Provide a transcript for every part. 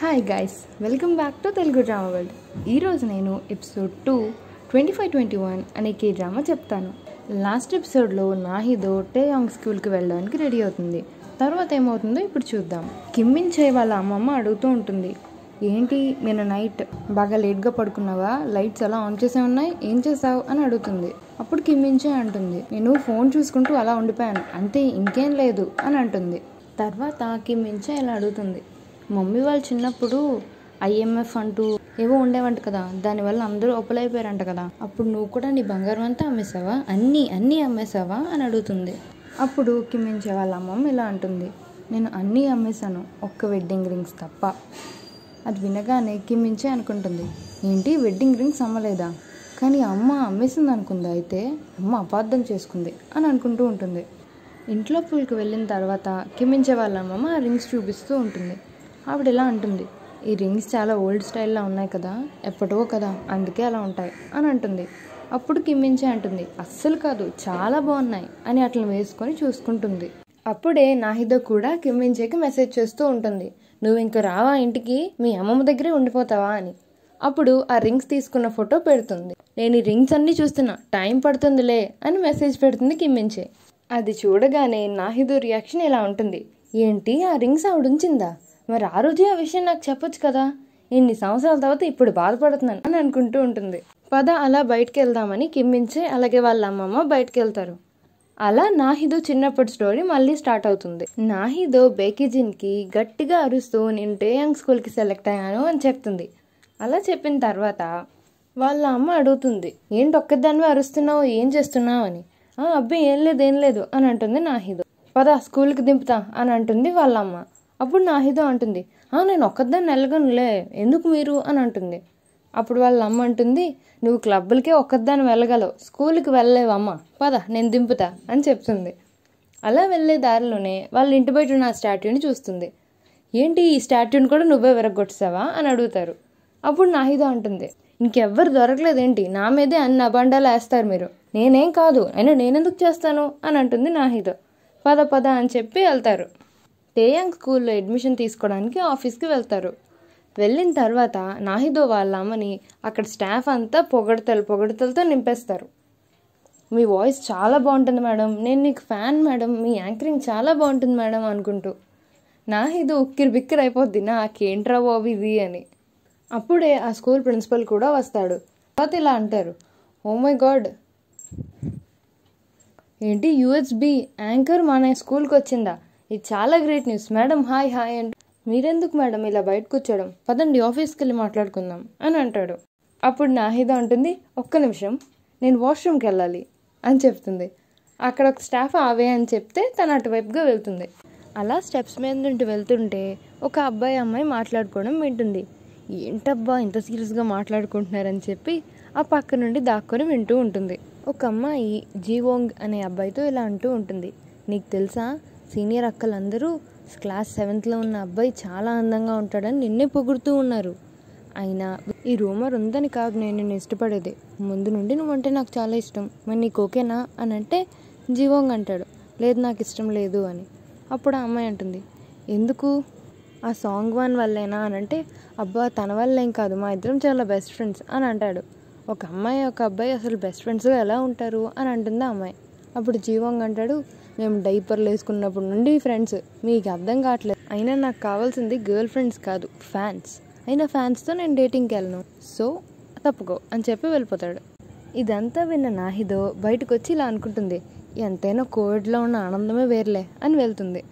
Hi guys, welcome back to Telugu drama world. ఈరోజు నేను episode 2 2521 అనే కే డ్రామా చెప్తాను. లాస్ట్ ఎపిసోడ్లో నాహిదో టేయాంగ్ స్కూల్కి వెళ్ళడానికి రెడీ అవుతుంది. తర్వాత ఏమవుతుందో ఇప్పుడు చూద్దాం. కిమ్మిన్ చే వాళ్ళ అమ్మమ్మ అడుగుతూ ఉంటుంది, ఏంటి నిన్న నైట్ బాగా లేట్గా పడుకున్నావా, లైట్స్ ఎలా ఆన్ చేసే ఉన్నాయి, ఏం చేసావు అని అడుగుతుంది. అప్పుడు కిమ్మిన్ చే అంటుంది, నేను ఫోన్ చూసుకుంటూ అలా ఉండిపోయాను అంతే, ఇంకేం లేదు అని అంటుంది. తర్వాత కిమ్మిన్ చే ఇలా అడుగుతుంది, మమ్మీ వాళ్ళు చిన్నప్పుడు IMF అంటూ ఏవో ఉండేవంట కదా, దానివల్ల అందరూ ఒప్పలైపోయారంట కదా, అప్పుడు నువ్వు కూడా నీ బంగారం అంతా అమ్మేసావా, అన్నీ అమ్మేసావా అని అడుగుతుంది. అప్పుడు కిమ్మిన్ చే వాళ్ళ అమ్మమ్మ ఇలా అంటుంది, నేను అన్నీ అమ్మేశాను, ఒక్క వెడ్డింగ్ రింగ్స్ తప్ప. అది వినగానే కిమ్మిన్ చే అనుకుంటుంది, ఏంటి వెడ్డింగ్ రింగ్స్ అమ్మలేదా, కానీ అమ్మ అమ్మేసింది అనుకుంది, అయితే అమ్మ అపార్థం చేసుకుంది అని అనుకుంటూ ఉంటుంది. ఇంట్లో పూల్కి వెళ్ళిన తర్వాత కిమ్మిన్ చే వాళ్ళ అమ్మమ్మ ఆ రింగ్స్ చూపిస్తూ ఉంటుంది. ఆవిడ ఎలా అంటుంది, ఈ రింగ్స్ చాలా ఓల్డ్ స్టైల్లో ఉన్నాయి కదా, ఎప్పటివో కదా, అందుకే అలా ఉంటాయి అని అంటుంది. అప్పుడు కిమ్మిన్ చే అంటుంది, అస్సలు కాదు, చాలా బాగున్నాయి అని అట్లా వేసుకొని చూసుకుంటుంది. అప్పుడే నాహిదో కూడా కిమ్మిన్ చేకి మెసేజ్ చేస్తూ ఉంటుంది, నువ్వు ఇంక రావా ఇంటికి, మీ అమ్మమ్మ దగ్గరే ఉండిపోతావా అని. అప్పుడు ఆ రింగ్స్ తీసుకున్న ఫోటో పెడుతుంది. నేను ఈ రింగ్స్ అన్నీ చూస్తున్నా, టైం పడుతుందిలే అని మెసేజ్ పెడుతుంది కిమ్మిన్ చే. అది చూడగానే నాహిదో రియాక్షన్ ఇలా ఉంటుంది, ఏంటి ఆ రింగ్స్ ఆవిడ ఉంచిందా, మరి ఆ రోజే ఆ విషయం నాకు చెప్పొచ్చు కదా, ఇన్ని సంవత్సరాల తర్వాత ఇప్పుడు బాధపడుతున్నాను అని అనుకుంటూ ఉంటుంది. పద అలా బయటకు వెళ్దామని కిమ్మిన్ చే అలాగే వాళ్ళ అమ్మమ్మ బయటకు వెళ్తారు. అలా నాహిదో చిన్నప్పటి స్టోరీ మళ్ళీ స్టార్ట్ అవుతుంది. నాహిదో బేకిజిన్కి గట్టిగా అరుస్తూ నేను టేయాంగ్ స్కూల్కి సెలెక్ట్ అయ్యాను అని చెప్తుంది. అలా చెప్పిన తర్వాత వాళ్ళ అమ్మ అడుగుతుంది, ఏంటి ఒక్కదానివే అరుస్తున్నావు, ఏం చేస్తున్నావు అని. అబ్బాయి ఏం లేదు అని అంటుంది నాహిదో. పద స్కూల్కి దింపుతా అని అంటుంది వాళ్ళ అమ్మ. అప్పుడు నాహిదో అంటుంది, నేను ఒక్కదాన్ని వెళ్ళగనులే, ఎందుకు మీరు అని అంటుంది. అప్పుడు వాళ్ళ అమ్మ అంటుంది, నువ్వు క్లబ్బులకే ఒక్కదాన్ని వెళ్ళగలవు, స్కూల్కి వెళ్ళలేవమ్మ, పద నేను దింపుతా అని చెప్తుంది. అలా వెళ్ళే దారిలోనే వాళ్ళ ఇంటి బయట ఉన్న ఆ స్టాట్యూని చూస్తుంది. ఏంటి ఈ స్టాట్యూని కూడా నువ్వే విరగొట్టేసావా అని అడుగుతారు. అప్పుడు నాహిదో అంటుంది, ఇంకెవ్వరు దొరకలేదేంటి, నా మీదే అన్ని అబండాలు వేస్తారు మీరు, నేనేం కాదు, నేనెందుకు చేస్తాను అని అంటుంది నాహిదో. పద అని చెప్పి వెళ్తారు. టేయాంగ్ స్కూల్లో అడ్మిషన్ తీసుకోవడానికి ఆఫీస్కి వెళ్తారు. వెళ్ళిన తర్వాత నాహిదో వాళ్ళ అమ్మని అక్కడ స్టాఫ్ అంతా పొగడతలతో నింపేస్తారు. మీ వాయిస్ చాలా బాగుంటుంది మేడం, నేను నీకు ఫ్యాన్ మేడం, మీ యాంకరింగ్ చాలా బాగుంటుంది మేడం అనుకుంటూ. నాహిదో ఉక్కిరి బిక్కిరి అయిపోద్ది, నాకేంట్రా బాబు ఇది అని. అప్పుడే ఆ స్కూల్ ప్రిన్సిపల్ కూడా వస్తాడు. తర్వాత ఇలా అంటారు, ఓ మై గాడ్, ఏంటి USB యాంకర్ మన స్కూల్కి వచ్చిందా, ఇది చాలా గ్రేట్ న్యూస్ మేడం, హాయ్ అంటే, మీరెందుకు మేడం ఇలా బయట కూర్చోడం, పదండి ఆఫీస్కి వెళ్ళి మాట్లాడుకుందాం అని అంటాడు. అప్పుడు నాహిదో అంటుంది, ఒక్క నిమిషం నేను వాష్రూమ్కి వెళ్ళాలి అని చెప్తుంది. అక్కడ ఒక స్టాఫ్ ఆవే అని చెప్తే తను అటువైపుగా వెళ్తుంది. అలా స్టెప్స్ మీద నుండి వెళ్తుంటే ఒక అబ్బాయి అమ్మాయి మాట్లాడుకోవడం వింటుంది. ఏంటబ్బా ఇంత సీరియస్గా మాట్లాడుకుంటున్నారని చెప్పి ఆ పక్క నుండి దాక్కొని వింటూ ఉంటుంది. ఒక అమ్మాయి జీవోంగ్ అనే అబ్బాయితో ఇలా అంటూ ఉంటుంది, నీకు తెలుసా సీనియర్ అక్కలందరూ క్లాస్ 7th ఉన్న అబ్బాయి చాలా అందంగా ఉంటాడని నిన్నే పొగుడుతూ ఉన్నారు. అయినా ఈ రూమర్ ఉందని కాదు నేను నిన్ను ఇష్టపడేది, ముందు నుండి నువ్వంటే నాకు చాలా ఇష్టం, మరి నీకు ఓకేనా అని అంటే జీవోంగ్ అంటాడు, లేదు నాకు ఇష్టం లేదు అని. అప్పుడు ఆ అమ్మాయి అంటుంది, ఎందుకు, ఆ సాంగ్ 1 వల్లేనా అని అంటే, అబ్బా తన వల్ల ఏం కాదు, మా ఇద్దరం చాలా బెస్ట్ ఫ్రెండ్స్ అని అంటాడు. ఒక అమ్మాయి ఒక అబ్బాయి అసలు బెస్ట్ ఫ్రెండ్స్గా ఎలా ఉంటారు అని అంటుంది ఆ అమ్మాయి. అప్పుడు జీవోంగ్ అంటాడు, మేము డైపర్లు వేసుకున్నప్పటి నుండి ఫ్రెండ్స్, మీకు అర్థం కావట్లేదు, అయినా నాకు కావాల్సింది గర్ల్ ఫ్రెండ్స్ కాదు ఫ్యాన్స్, అయినా ఫ్యాన్స్తో నేను డేటింగ్కి వెళ్ళను, సో తప్పుకో అని చెప్పి వెళ్ళిపోతాడు. ఇదంతా విన్న నాహిదో బయటకు వచ్చి ఇలా అనుకుంటుంది, ఎంతైనా కోవిడ్లో ఉన్న ఆనందమే వేర్లే అని వెళ్తుంది.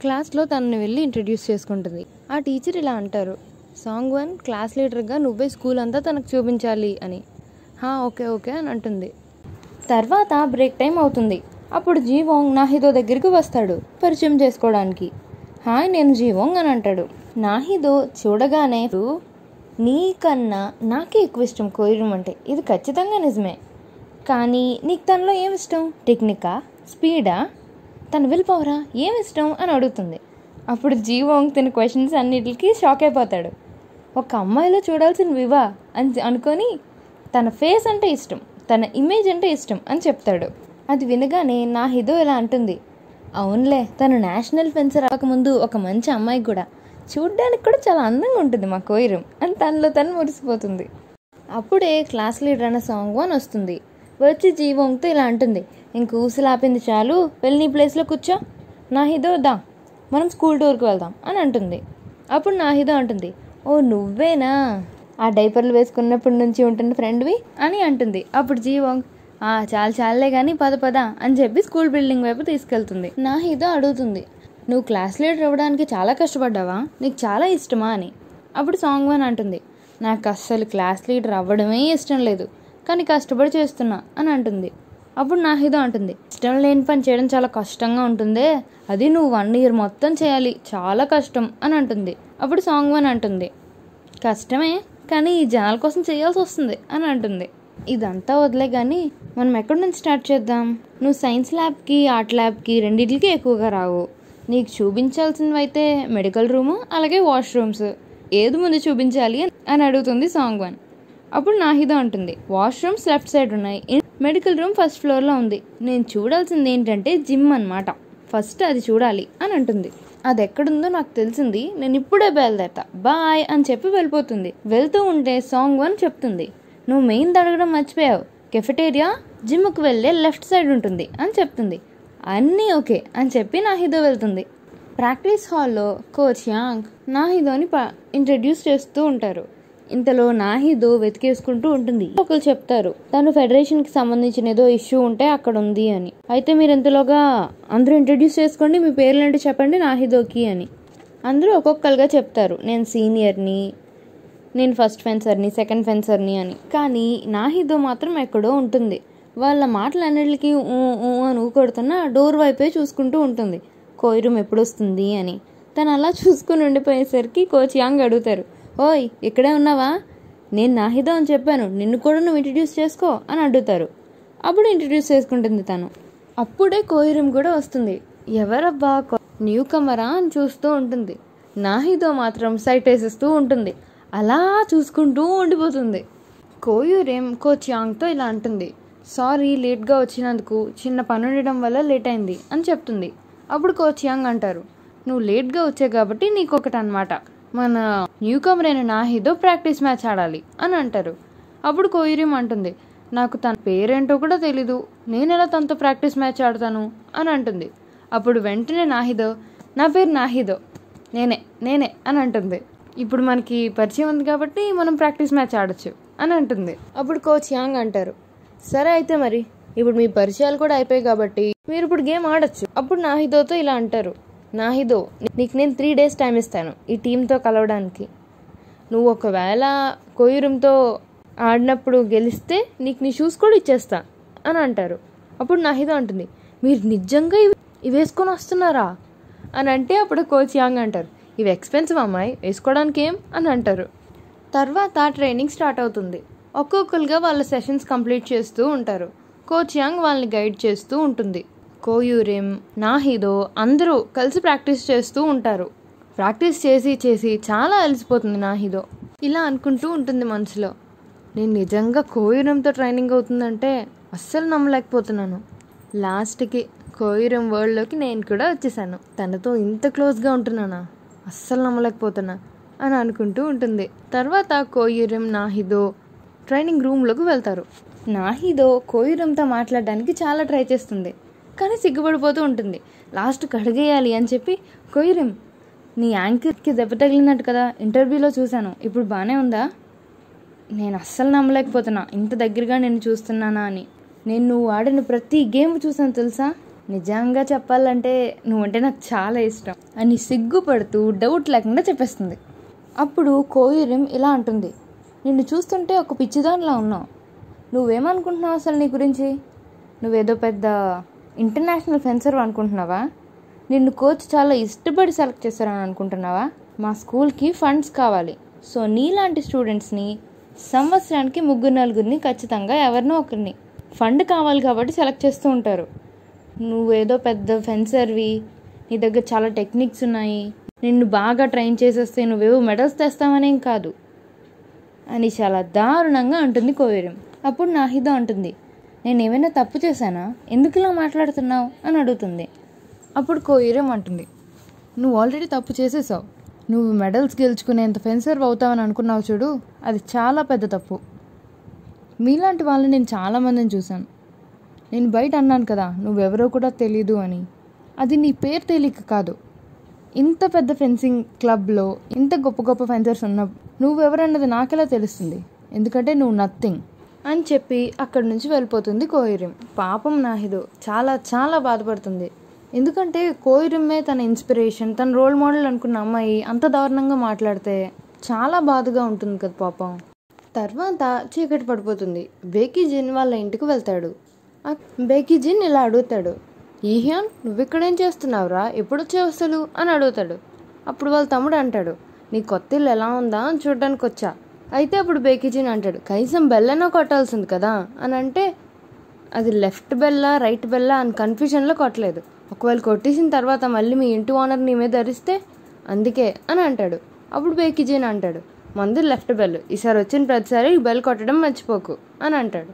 క్లాస్లో తనని వెళ్ళి ఇంట్రడ్యూస్ చేసుకుంటుంది. ఆ టీచర్ ఇలా అంటారు, సాంగ్ 1 క్లాస్ లీడర్గా నువ్వే స్కూల్ అంతా తనకు చూపించాలి అని. ఓకే అని అంటుంది. తర్వాత బ్రేక్ టైం అవుతుంది. అప్పుడు జీవోంగ్ నాహిదో దగ్గరికి వస్తాడు పరిచయం చేసుకోవడానికి. హాయ్ నేను జీవోంగ్ అని అంటాడు. నాహిదో చూడగానే, నీకన్నా నాకే ఎక్కువ ఇష్టం కొరియన్ అంటే, ఇది ఖచ్చితంగా నిజమే, కానీ నీకు తనలో ఏమిష్టం, టెక్నికా, స్పీడా, తన విల్ పవరా, ఏమిష్టం అని అడుగుతుంది. అప్పుడు జీవోంగ్ తన క్వశ్చన్స్ అన్నిటికీ షాక్ అయిపోతాడు. ఒక అమ్మాయిలో చూడాల్సిన వివా అని అనుకొని తన ఫేస్ అంటే ఇష్టం, తన ఇమేజ్ అంటే ఇష్టం అని చెప్తాడు. అది వినగానే నాహిదో ఇలా అంటుంది, అవునులే తను నేషనల్ ఫెన్సర్ అవ్వకముందు ఒక మంచి అమ్మాయి కూడా చూడ్డానికి కూడా చాలా అందంగా ఉంటుంది మా కోయిరం అని తనలో తను మురిసిపోతుంది. అప్పుడే క్లాస్ లీడర్ అన్న సాంగ్ 1 వస్తుంది. వచ్చి జీవంతో ఇలా అంటుంది, ఇంక ఊసలాపింది చాలు, వెళ్ళి నీ ప్లేస్లో కూర్చో, నాహిదో దా మనం స్కూల్ టూర్కి వెళ్దాం అని అంటుంది. అప్పుడు నాహిదో అంటుంది, ఓ నువ్వేనా ఆ డైపర్లు వేసుకున్నప్పటి నుంచి ఉంటున్న ఫ్రెండ్వి అని అంటుంది. అప్పుడు జీవంగ్ చాలే కానీ పద అని చెప్పి స్కూల్ బిల్డింగ్ వైపు తీసుకెళ్తుంది. నాహిదో అడుగుతుంది, నువ్వు క్లాస్ లీడర్ అవ్వడానికి చాలా కష్టపడ్డావా, నీకు చాలా ఇష్టమా అని. అప్పుడు సాంగ్ 1 అంటుంది, నాకు అస్సలు క్లాస్ లీడర్ అవ్వడమే ఇష్టం లేదు, కానీ కష్టపడి చేస్తున్నా అని అంటుంది. అప్పుడు నాహిదో అంటుంది, ఇష్టం లేని పని చేయడం చాలా కష్టంగా ఉంటుందే, అది నువ్వు 1 year మొత్తం చేయాలి, చాలా కష్టం అని అంటుంది. అప్పుడు సాంగ్ 1 అంటుంది, కష్టమే కానీ ఈ జనాల కోసం చేయాల్సి వస్తుంది అని అంటుంది. ఇదంతా వదిలే కానీ మనం ఎక్కడి నుంచి స్టార్ట్ చేద్దాం, నువ్వు సైన్స్ ల్యాబ్కి ఆర్ట్ ల్యాబ్కి రెండింటికి ఎక్కువగా రావు, నీకు చూపించాల్సినవి అయితే మెడికల్ రూము అలాగే వాష్రూమ్స్, ఏది ముందు చూపించాలి అని అడుగుతుంది సాంగ్ 1. అప్పుడు నాహిదో అంటుంది, వాష్రూమ్స్ లెఫ్ట్ సైడ్ ఉన్నాయి, మెడికల్ రూమ్ ఫస్ట్ ఫ్లోర్లో ఉంది, నేను చూడాల్సింది ఏంటంటే జిమ్ అన్నమాట, ఫస్ట్ అది చూడాలి అని అంటుంది. అది ఎక్కడుందో నాకు తెలిసింది, నేను ఇప్పుడే బయలుదేరతా, బాయ్ అని చెప్పి వెళ్ళిపోతుంది. వెళ్తూ ఉంటే సాంగ్ 1 చెప్తుంది, నువ్వు మెయిన్ అడగడం మర్చిపోయావు, కెఫెటేరియా జిమ్కి వెళ్ళే లెఫ్ట్ సైడ్ ఉంటుంది అని చెప్తుంది. అన్నీ ఓకే అని చెప్పి నాహిదో వెళ్తుంది. ప్రాక్టీస్ హాల్లో కోచ్ యాంగ్ నాహిదోని ఇంట్రడ్యూస్ చేస్తూ ఉంటారు. ఇంతలో నాహిదో వెతికేసుకుంటూ ఉంటుంది. ఒకరు చెప్తారు తను ఫెడరేషన్కి సంబంధించిన ఏదో ఇష్యూ ఉంటే అక్కడ ఉంది అని. అయితే మీరు ఇంతలోగా అందరూ ఇంట్రడ్యూస్ చేసుకోండి, మీ పేర్లు ఏంటో చెప్పండి నాహిదోకి అని. అందరూ ఒక్కొక్కరుగా చెప్తారు, నేను సీనియర్ని, నేను ఫస్ట్ ఫెన్సర్ని, సెకండ్ ఫెన్సర్ని అని. కానీ నాహిదో మాత్రం ఎక్కడో ఉంటుంది. వాళ్ళ మాటలన్నిటికీ అని ఊకొడుతున్న డోర్ వైపే చూసుకుంటూ ఉంటుంది, కోయిరం ఎప్పుడు వస్తుంది అని. తను అలా చూసుకుని ఉండిపోయేసరికి కోచ్ యాంగ్ అడుగుతారు, ఓయ్ ఇక్కడే ఉన్నావా, నేను నాహిదో అని చెప్పాను, నిన్ను కూడా నువ్వు ఇంట్రడ్యూస్ చేసుకో అని అడుగుతారు. అప్పుడు ఇంట్రడ్యూస్ చేసుకుంటుంది తను. అప్పుడే కోయిరం కూడా వస్తుంది. ఎవరబ్బా న్యూ కమరా అని చూస్తూ ఉంటుంది. నాహిదో మాత్రం సైట్ వేసేస్తూ ఉంటుంది. అలా చూసుకుంటూ ఉండిపోతుంది. కోయిరం కోచ్ యాంగ్తో ఇలా అంటుంది, సారీ లేట్గా వచ్చినందుకు, చిన్న పని ఉండడం వల్ల లేట్ అయింది అని చెప్తుంది. అప్పుడు కోచ్ యాంగ్ అంటారు, నువ్వు లేట్గా వచ్చావు కాబట్టి నీకు ఒకటి అనమాట, మన న్యూ కమర్ అయిన నాహిదో ప్రాక్టీస్ మ్యాచ్ ఆడాలి అని అంటారు. అప్పుడు కోయిరం అంటుంది, నాకు తన పేరేంటో కూడా తెలీదు, నేను ఎలా తనతో ప్రాక్టీస్ మ్యాచ్ ఆడతాను అని అంటుంది. అప్పుడు వెంటనే నాహిదో, నా పేరు నాహిదో, నేనే అని అంటుంది. ఇప్పుడు మనకి పరిచయం ఉంది కాబట్టి మనం ప్రాక్టీస్ మ్యాచ్ ఆడచ్చు అని అంటుంది. అప్పుడు కోచ్ యాంగ్ అంటారు, సరే అయితే మరి ఇప్పుడు మీ పరిచయాలు కూడా అయిపోయాయి కాబట్టి మీరు ఇప్పుడు గేమ్ ఆడచ్చు. అప్పుడు నాహిదోతో ఇలా అంటారు, నాహిదో నీకు నేను 3 days టైం ఇస్తాను ఈ టీంతో కలవడానికి, నువ్వు ఒకవేళ కోయిరంతో ఆడినప్పుడు గెలిస్తే నీకు నీ షూస్ కూడా ఇచ్చేస్తా అని అంటారు. అప్పుడు నాహిదో అంటుంది, మీరు నిజంగా ఇవి వేసుకొని వస్తున్నారా అని అంటే అప్పుడు కోచ్ యాంగ్ అంటారు, ఇవి ఎక్స్పెన్సివ్ అమ్మాయి, వేసుకోవడానికి ఏం అని అంటారు. తర్వాత ట్రైనింగ్ స్టార్ట్ అవుతుంది. ఒక్కొక్కరుగా వాళ్ళ సెషన్స్ కంప్లీట్ చేస్తూ ఉంటారు. కోచ్ యాంగ్ వాళ్ళని గైడ్ చేస్తూ ఉంటుంది. కోయిరం నాహిదో అందరూ కలిసి ప్రాక్టీస్ చేస్తూ ఉంటారు. ప్రాక్టీస్ చేసి చాలా అలసిపోతుంది నాహిదో. ఇలా అనుకుంటూ ఉంటుంది మనసులో, నేను నిజంగా కోయిరంతో ట్రైనింగ్ అవుతుందంటే అస్సలు నమ్మలేకపోతున్నాను. లాస్ట్కి కోయిరం వరల్డ్లోకి నేను కూడా వచ్చేసాను, తనతో ఇంత క్లోజ్గా ఉంటున్నానా, అస్సలు నమ్మలేకపోతున్నా అని అనుకుంటూ ఉంటుంది. తర్వాత కోయిరం నాహిదో ట్రైనింగ్ రూమ్లోకి వెళ్తారు. నాహిదో కోయిరంతో మాట్లాడడానికి చాలా ట్రై చేస్తుంది, కానీ సిగ్గుపడిపోతూ ఉంటుంది. లాస్ట్కి అడిగేయాలి అని చెప్పి, కోయిరం నీ యాంకర్కి దెబ్బ తగిలినట్టు కదా ఇంటర్వ్యూలో చూశాను, ఇప్పుడు బాగానే ఉందా, నేను అస్సలు నమ్మలేకపోతున్నా ఇంత దగ్గరగా నేను చూస్తున్నానా అని, నేను నువ్వు ఆడిన ప్రతి గేమ్ చూసాను తెలుసా, నిజంగా చెప్పాలంటే నువ్వంటే నాకు చాలా ఇష్టం అని సిగ్గుపడుతూ డౌట్ లేకుండా చెప్పేస్తుంది. అప్పుడు కోయిరం ఇలా అంటుంది, నిన్ను చూస్తుంటే ఒక పిచ్చిదానిలా ఉన్నావు, నువ్వేమనుకుంటున్నావు అసలు నీ గురించి, నువ్వేదో పెద్ద ఇంటర్నేషనల్ ఫెన్సర్ అనుకుంటున్నావా, నిన్ను కోచ్ చాలా ఇష్టపడి సెలెక్ట్ చేస్తారని అనుకుంటున్నావా, మా స్కూల్కి ఫండ్స్ కావాలి, సో నీలాంటి స్టూడెంట్స్ని సంవత్సరానికి 3-4 ఖచ్చితంగా ఎవరినో ఒకరిని ఫండ్ కావాలి కాబట్టి సెలెక్ట్ చేస్తూ ఉంటారు, నువ్వేదో పెద్ద ఫెన్సర్వి, నీ దగ్గర చాలా టెక్నిక్స్ ఉన్నాయి, నిన్ను బాగా ట్రైన్ చేసేస్తే నువ్వేవో మెడల్స్ తెస్తావనేం కాదు అని చాలా దారుణంగా అంటుంది కోయిరం. అప్పుడు నాహిదో అంటుంది, నేను ఏమైనా తప్పు చేశానా, ఎందుకు ఇలా మాట్లాడుతున్నావు అని అడుగుతుంది. అప్పుడు కోయిరం అంటుంది, నువ్వు ఆల్రెడీ తప్పు చేసేసావు, నువ్వు మెడల్స్ గెలుచుకునేంత ఫెన్సర్ అవుతావని అనుకున్నావు చూడు, అది చాలా పెద్ద తప్పు. మీలాంటి వాళ్ళని నేను చాలామందిని చూశాను. నేను బయట అన్నాను కదా నువ్వెవరో కూడా తెలీదు అని. అది నీ పేరు తెలియక కాదు. ఇంత పెద్ద ఫెన్సింగ్ క్లబ్లో ఇంత గొప్ప గొప్ప ఫెన్సర్స్ ఉన్న నువ్వెవరన్నది నాకెలా తెలుస్తుంది? ఎందుకంటే నువ్వు నథింగ్ అని చెప్పి అక్కడి నుంచి వెళ్ళిపోతుంది కోయిరిమ్. పాపం నాహిదో చాలా చాలా బాధపడుతుంది. ఎందుకంటే కోయిరిమ్మే తన ఇన్స్పిరేషన్, తన రోల్ మోడల్ అనుకున్న అమ్మాయి అంత దారుణంగా మాట్లాడితే చాలా బాధగా ఉంటుంది కదా పాపం. తర్వాత చీకటి పడిపోతుంది. బేకీజిన్ వాళ్ళ ఇంటికి వెళ్తాడు. బేకీజిన్ ఇలా అడుగుతాడు, ఈహ్యాన్ నువ్వు ఇక్కడేం చేస్తున్నావురా, ఎప్పుడొచ్చావు అసలు అని అడుగుతాడు. అప్పుడు వాళ్ళ తమ్ముడు అంటాడు, నీ కొత్త ఇల్లు ఎలా ఉందా అని చూడడానికి వచ్చా. అయితే అప్పుడు బేకీజిన్ అంటాడు, కనీసం బెల్లనో కొట్టాల్సింది కదా అని అంటే, అది లెఫ్ట్ బెల్లా రైట్ బెల్లా అని కన్ఫ్యూజన్లో కొట్టలేదు. ఒకవేళ కొట్టేసిన తర్వాత మళ్ళీ మీ ఇంటి ఓనర్ నీ మీద ధరిస్తే అందుకే అని అంటాడు. అప్పుడు బేకీజిన్ అంటాడు, మంది లెఫ్ట్ బెల్, ఈసారి వచ్చిన ప్రతిసారి ఈ బెల్ కొట్టడం మర్చిపోకు అని అంటాడు.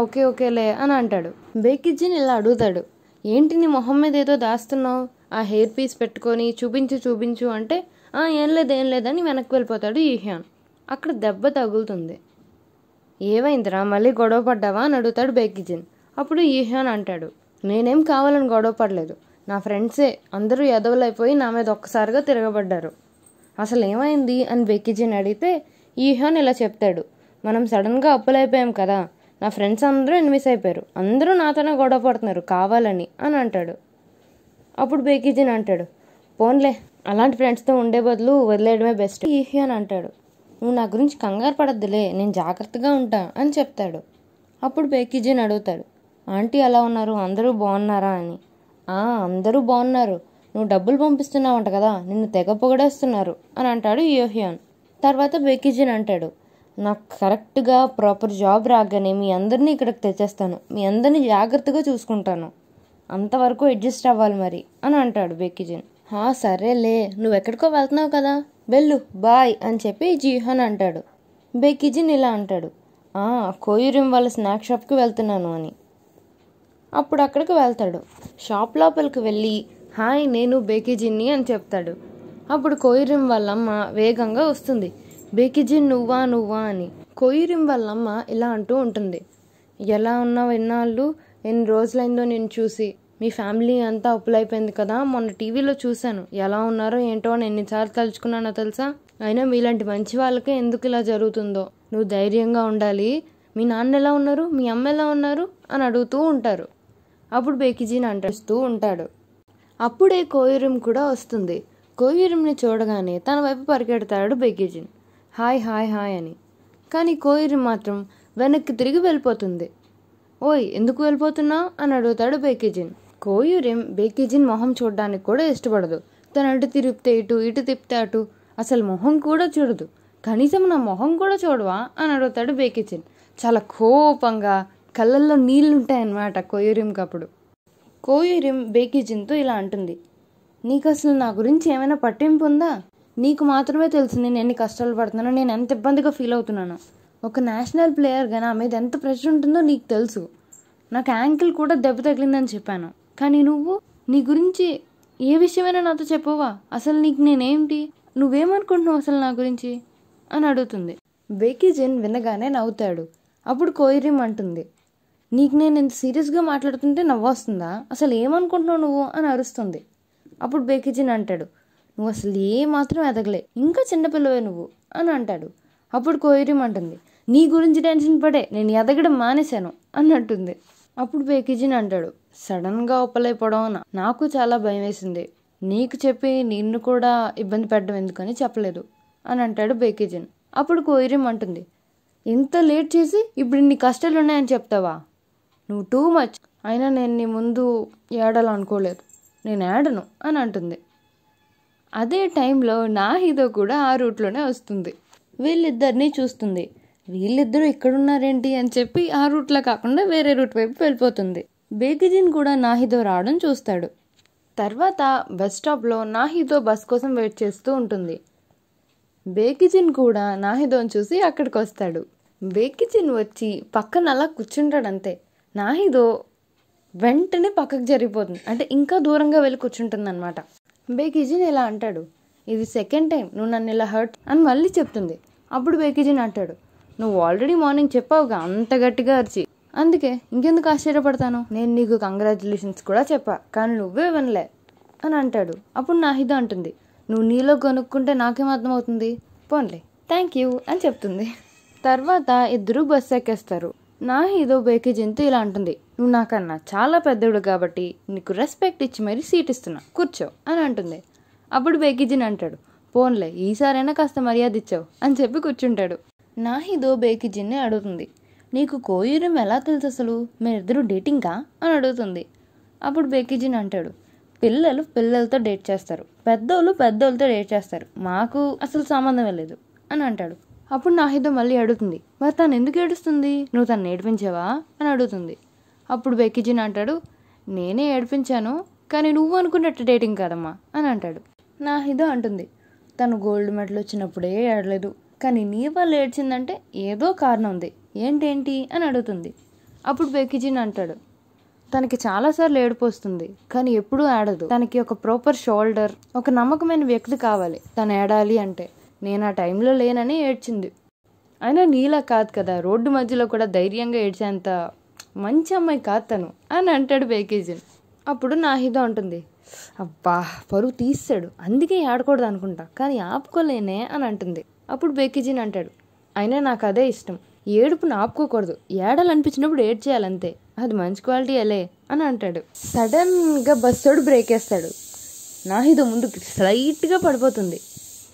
ఓకే ఓకేలే అని అంటాడు. బేకీజిన్ ఇలా అడుగుతాడు, ఏంటి నీ మొహం మీద ఏదో దాస్తున్నావు, ఆ హెయిర్ పీస్ పెట్టుకొని చూపించు అంటే ఏం లేదని వెనక్కి వెళ్ళిపోతాడు ఈహ్యాన్. అక్కడ దెబ్బ తగులుతుంది. ఏమైందిరా, మళ్ళీ గొడవ పడ్డావా అని అడుగుతాడు బేకీజిన్. అప్పుడు ఈహ్యాన్ అంటాడు, నేనేం కావాలని గొడవ పడలేదు, నా ఫ్రెండ్సే అందరూ ఎదవలైపోయి నా మీద ఒక్కసారిగా తిరగబడ్డారు. అసలు ఏమైంది అని బేకీజిన్ అడిగితే ఈహ్యాన్ ఇలా చెప్తాడు, మనం సడన్గా అప్పులైపోయాం కదా, నా ఫ్రెండ్స్ అందరూ ఎనిమిస్ అయిపోయారు, అందరూ నాతోనే గొడవ పడుతున్నారు కావాలని అని అంటాడు. అప్పుడు బేకీజిన్ అంటాడు, పోన్లే అలాంటి ఫ్రెండ్స్తో ఉండే బదులు వదిలేయడమే బెస్ట్. ఈహ్యాన్ అంటాడు, నువ్వు నా గురించి కంగారు పడద్దులే, నేను జాగ్రత్తగా ఉంటా అని చెప్తాడు. అప్పుడు బేకీజిన్ అడుగుతాడు, ఆంటీ ఎలా ఉన్నారు, అందరూ బాగున్నారా అని. అందరూ బాగున్నారు, నువ్వు డబ్బులు పంపిస్తున్నావంట కదా, నిన్ను తెగ పొగడేస్తున్నారు అని అంటాడు ఈహ్యాన్. తర్వాత బేకీజిన్ అంటాడు, నాకు కరెక్ట్గా ప్రాపర్ జాబ్ రాగానే మీ అందరినీ ఇక్కడికి తెచ్చేస్తాను, మీ అందరినీ జాగ్రత్తగా చూసుకుంటాను, అంతవరకు అడ్జస్ట్ అవ్వాలి మరి అని అంటాడు బేకీజిన్. సరేలే, నువ్వు ఎక్కడికో వెళ్తున్నావు కదా, వెళ్ళు బాయ్ అని చెప్పి జీహాన్ అంటాడు. బేకీజిన్ ఇలా అంటాడు, కోయిరిమ్ వాళ్ళ స్నాక్ షాప్కి వెళ్తున్నాను అని. అప్పుడు అక్కడికి వెళ్తాడు. షాప్ లోపలికి వెళ్ళి హాయ్ నేను బేకీజిన్ని అని చెప్తాడు. అప్పుడు కోయిరిమ్ వాళ్ళమ్మ వేగంగా వస్తుంది. బేకీజిన్ నువ్వా అని. కోయిరిమ్ వాళ్ళమ్మ ఇలా అంటూ ఉంటుంది, ఎలా ఉన్నావు ఎన్నాళ్ళు, ఎన్ని రోజులైందో నేను చూసి, మీ ఫ్యామిలీ అంతా అప్పులైపోయింది కదా, మొన్న టీవీలో చూశాను, ఎలా ఉన్నారో ఏంటో అని ఎన్నిసార్లు తలుచుకున్నానో తెలుసా, అయినా మీలాంటి మంచి వాళ్ళకే ఎందుకు ఇలా జరుగుతుందో, నువ్వు ధైర్యంగా ఉండాలి, మీ నాన్న ఎలా ఉన్నారు, మీ అమ్మ ఎలా ఉన్నారు అని అడుగుతూ ఉంటారు. అప్పుడు బేకీజిన్ అంటూ ఉంటాడు. అప్పుడే కోయిరిమ్ కూడా వస్తుంది. కోయిరిమ్ని చూడగానే తన వైపు పరిగెడతాడు బేకీజిన్, హాయ్ అని. కానీ కోయిరిమ్ మాత్రం వెనక్కి తిరిగి వెళ్ళిపోతుంది. ఓయ్ ఎందుకు వెళ్ళిపోతున్నావు అని అడుగుతాడు బేకీజిన్. కోయిరిమ్ బేకీజిన్ మొహం చూడడానికి కూడా ఇష్టపడదు. తను అటు తిరిగితే ఇటు తిప్పితే అటు, అసలు మొహం కూడా చూడదు. కనీసం నా మొహం కూడా చూడవా అని అడుగుతాడు బేకీజిన్. చాలా కోపంగా కళ్ళల్లో నీళ్ళుంటాయన్నమాట కోయిరిమ్కి. అప్పుడు కోయిరిమ్ బేకీజిన్తో ఇలా అంటుంది, నీకు అసలు నా గురించి ఏమైనా పట్టింపు ఉందా, నీకు మాత్రమే తెలుసు నేను ఎన్ని కష్టాలు పడుతున్నానో, నేను ఎంత ఇబ్బందిగా ఫీల్ అవుతున్నానో. ఒక నేషనల్ ప్లేయర్గా నా మీద ఎంత ప్రెషర్ ఉంటుందో నీకు తెలుసు. నాకు యాంకిల్ కూడా దెబ్బ తగిలిందని చెప్పాను, కానీ నువ్వు నీ గురించి ఏ విషయమైనా నాతో చెప్పవా, అసలు నీకు నేనేంటి, నువ్వేమనుకుంటున్నావు అసలు నా గురించి అని అడుగుతుంది. బేకీజిన్ వినగానే నవ్వుతాడు. అప్పుడు కోయిరిమ్ అంటుంది, నీకు నేను ఇంత సీరియస్గా మాట్లాడుతుంటే నవ్వొస్తుందా, అసలు ఏమనుకుంటున్నావు నువ్వు అని అరుస్తుంది. అప్పుడు బేకీజిన్ అంటాడు, నువ్వు అసలు ఏమాత్రం ఎదగలే, ఇంకా చిన్నపిల్లవే నువ్వు అని అంటాడు. అప్పుడు కోయిరిమ్ అంటుంది, నీ గురించి టెన్షన్ పడే నేను ఎదగడం మానేశాను అన్నట్టుంది. అప్పుడు బేకీజిన్ అంటాడు, సడన్గా ఒప్పలైపోవడం నాకు చాలా భయం వేసింది, నీకు చెప్పి నిన్ను కూడా ఇబ్బంది పెట్టడం ఎందుకని చెప్పలేదు అని అంటాడు బేకీజిన్. అప్పుడు కోయిరిమ్ అంటుంది, ఇంత లేట్ చేసి ఇప్పుడు నీ కష్టాలు ఉన్నాయని చెప్తావా, నువ్వు టూ మచ్, అయినా నేను నీ ముందు ఏడాలనుకోలేదు, నేను ఏడను అని అంటుంది. అదే టైంలో నాహిదో కూడా ఆ రూట్లోనే వస్తుంది. వీళ్ళిద్దరినీ చూస్తుంది. వీళ్ళిద్దరూ ఇక్కడున్నారేంటి అని చెప్పి ఆ రూట్లో కాకుండా వేరే రూట్ వైపు వెళ్ళిపోతుంది. బేకీజిన్ కూడా నాహిదో రావడం చూస్తాడు. తర్వాత బస్ స్టాప్లో నాహిదో బస్ కోసం వెయిట్ చేస్తూ ఉంటుంది. బేకీజిన్ కూడా నాహిదోని చూసి అక్కడికి వస్తాడు. బేకీజిన్ వచ్చి పక్కన అలా కూర్చుంటాడంతే. నాహిదో వెంటనే పక్కకు జరిగిపోతుంది, అంటే ఇంకా దూరంగా వెళ్ళి కూర్చుంటుంది అనమాట. బేకీజిన్ ఇలా అంటాడు, ఇది సెకండ్ టైం నువ్వు నన్ను ఇలా హర్ట్ అని మళ్ళీ చెప్తుంది. అప్పుడు బేకీజీన్ అంటాడు, నువ్వు ఆల్రెడీ మార్నింగ్ చెప్పావుగా అంత గట్టిగా అరిచి, అందుకే ఇంకెందుకు ఆశ్చర్యపడతాను, నేను నీకు కంగ్రాచులేషన్స్ కూడా చెప్పా కానీ నువ్వే వినలే అని అంటాడు. అప్పుడు నాహిదో అంటుంది, నువ్వు నీలో కొనుక్కుంటే నాకేం అర్థమవుతుంది, పోన్లే థ్యాంక్ యూ అని చెప్తుంది. తర్వాత ఇద్దరు బస్సు ఎక్కేస్తారు. నాహిదో బేకీజీన్తో ఇలా అంటుంది, నువ్వు నాకన్నా చాలా పెద్దోడు కాబట్టి నీకు రెస్పెక్ట్ ఇచ్చి మరీ సీట్ ఇస్తున్నా, కూర్చో అని అంటుంది. అప్పుడు బేకీజీన్ అంటాడు, పోన్లే ఈసారైనా కాస్త మర్యాద ఇచ్చావు అని చెప్పి కూర్చుంటాడు. నాహిదో బేకీజీన్ని అడుగుతుంది, నీకు కోయూరం ఎలా తెలుసు, అసలు మీరిద్దరూ డేటింగా అని అడుగుతుంది. అప్పుడు బేకీజీన్ అంటాడు, పిల్లలు పిల్లలతో డేట్ చేస్తారు, పెద్దోళ్ళు పెద్దోళ్ళతో డేట్ చేస్తారు, మాకు అసలు సంబంధమే లేదు అని అంటాడు. అప్పుడు నాహిదో మళ్ళీ అడుగుతుంది, మరి తను ఎందుకు ఏడుస్తుంది, నువ్వు తను ఏడిపించావా అని అడుగుతుంది. అప్పుడు బేకీజీన్ అంటాడు, నేనే ఏడిపించాను కానీ నువ్వు అనుకున్నట్టు డేటింగ్ కాదమ్మా అని అంటాడు. నాహిదో అంటుంది, తను గోల్డ్ మెడల్ వచ్చినప్పుడే ఏడలేదు, కానీ నీ వల్ల ఏడ్చిందంటే ఏదో కారణం ఉంది, ఏంటేంటి అని అడుగుతుంది. అప్పుడు బేకీజీన్ అంటాడు, తనకి చాలాసార్లు ఏడుపు వస్తుంది కానీ ఎప్పుడూ ఏడదు, తనకి ఒక ప్రాపర్ షోల్డర్, ఒక నమ్మకమైన వ్యక్తి కావాలి తను ఏడాలి అంటే, నేను ఆ టైంలో లేనని ఏడ్చింది, అయినా నీలా కాదు కదా, రోడ్డు మధ్యలో కూడా ధైర్యంగా ఏడ్చేంత మంచి అమ్మాయి కాదు తను అని అంటాడు బేకీజీన్. అప్పుడు నాహిదో ఉంటుంది, అబ్బా పరువు తీస్తాడు, అందుకే ఏడకూడదు అనుకుంటా కానీ ఆపుకోలేనే అని అంటుంది. అప్పుడు బేకీజీన్ అంటాడు, అయినా నాకు అదే ఇష్టం, ఏడుపును ఆపుకోకూడదు, ఏడాలనిపించినప్పుడు ఏడ్చేయాలంతే, అది మంచి క్వాలిటీ అలే అని అంటాడు. సడన్గా బస్సోడు బ్రేక్ వేస్తాడు. నాహిదో ముందుకు స్లైట్గా పడిపోతుంది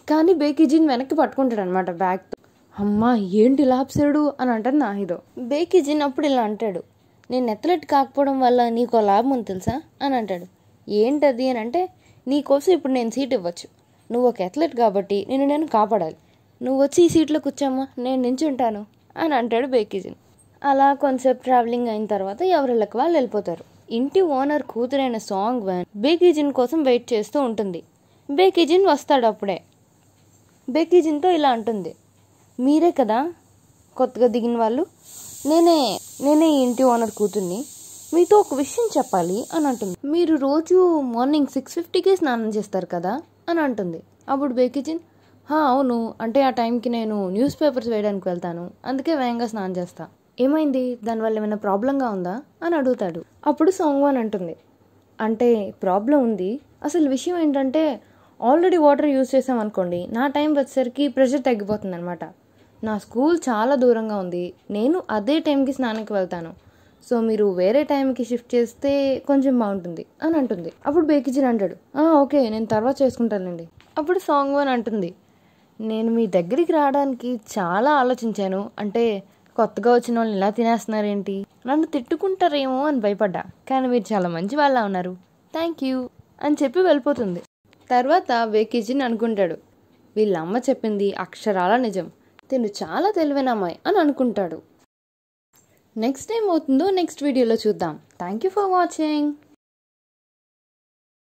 కానీ బేకీజీన్ వెనక్కి పట్టుకుంటాడు అనమాట బ్యాగ్తో. అమ్మా ఏంటి ఇలా ఆప్సాడు అని అంటాడు నాహిదో. బేకీజీన్ అప్పుడు ఇలా అంటాడు, నేను అథ్లెట్ కాకపోవడం వల్ల నీకు లాభం ఉంది తెలుసా అని అంటాడు. ఏంటది అని అంటే, నీకోసం ఇప్పుడు నేను సీట్ ఇవ్వచ్చు, నువ్వు ఒక అథ్లెట్ కాబట్టి నేను కాపాడాలి, నువ్వు వచ్చి ఈ సీట్లో కూర్చోమ్మా నేను నించుంటాను అని అంటాడు బేకీజీన్. అలా కొంతసేపు ట్రావెలింగ్ అయిన తర్వాత ఎవరిళ్ళకి వాళ్ళు వెళ్ళిపోతారు. ఇంటి ఓనర్ కూతురైన సాంగ్ వ్యాన్ బేకీజీన్ కోసం వెయిట్ చేస్తూ ఉంటుంది. బేకీజీన్ వస్తాడు. అప్పుడే బేకీజీన్తో ఇలా అంటుంది, మీరే కదా కొత్తగా దిగిన వాళ్ళు, నేనే ఈ ఇంటి ఓనర్ కూతుర్ని, మీతో ఒక విషయం చెప్పాలి అని అంటుంది. మీరు రోజు మార్నింగ్ 6:50కే స్నానం చేస్తారు కదా అని అంటుంది. అప్పుడు బేకీజీన్, అవును, అంటే ఆ టైంకి నేను న్యూస్ పేపర్స్ వేయడానికి వెళ్తాను, అందుకే వేగంగా స్నానం చేస్తా, ఏమైంది, దానివల్ల ఏమైనా ప్రాబ్లంగా ఉందా అని అడుగుతాడు. అప్పుడు సాంగ్వాన్ అంటుంది, అంటే ప్రాబ్లం ఉంది, అసలు విషయం ఏంటంటే ఆల్రెడీ వాటర్ యూజ్ చేసాం అనుకోండి, నా టైం వచ్చేసరికి ప్రెషర్ తగ్గిపోతుంది అనమాట, నా స్కూల్ చాలా దూరంగా ఉంది, నేను అదే టైంకి స్నానానికి వెళ్తాను, సో మీరు వేరే టైంకి షిఫ్ట్ చేస్తే కొంచెం బాగుంటుంది అని అంటుంది. అప్పుడు బేకీజీన్ అంటాడు, ఓకే నేను తర్వాత చేసుకుంటానండి. అప్పుడు సాంగ్వాన్ అంటుంది, నేను మీ దగ్గరికి రావడానికి చాలా ఆలోచించాను, అంటే కొత్తగా వచ్చిన వాళ్ళని ఇలా తినేస్తున్నారేంటి, నన్ను తిట్టుకుంటారేమో అని భయపడ్డా, కానీ మీరు చాలా మంచి వాళ్ళ ఉన్నారు, థ్యాంక్ యూ అని చెప్పి వెళ్ళిపోతుంది. తర్వాత బేకీజీన్ అనుకుంటాడు, వీళ్ళ అమ్మ చెప్పింది అక్షరాల నిజం, తిను చాలా తెలివైన అమ్మాయి అని అనుకుంటాడు. నెక్స్ట్ ఏమవుతుందో నెక్స్ట్ వీడియోలో చూద్దాం. Thank you for watching.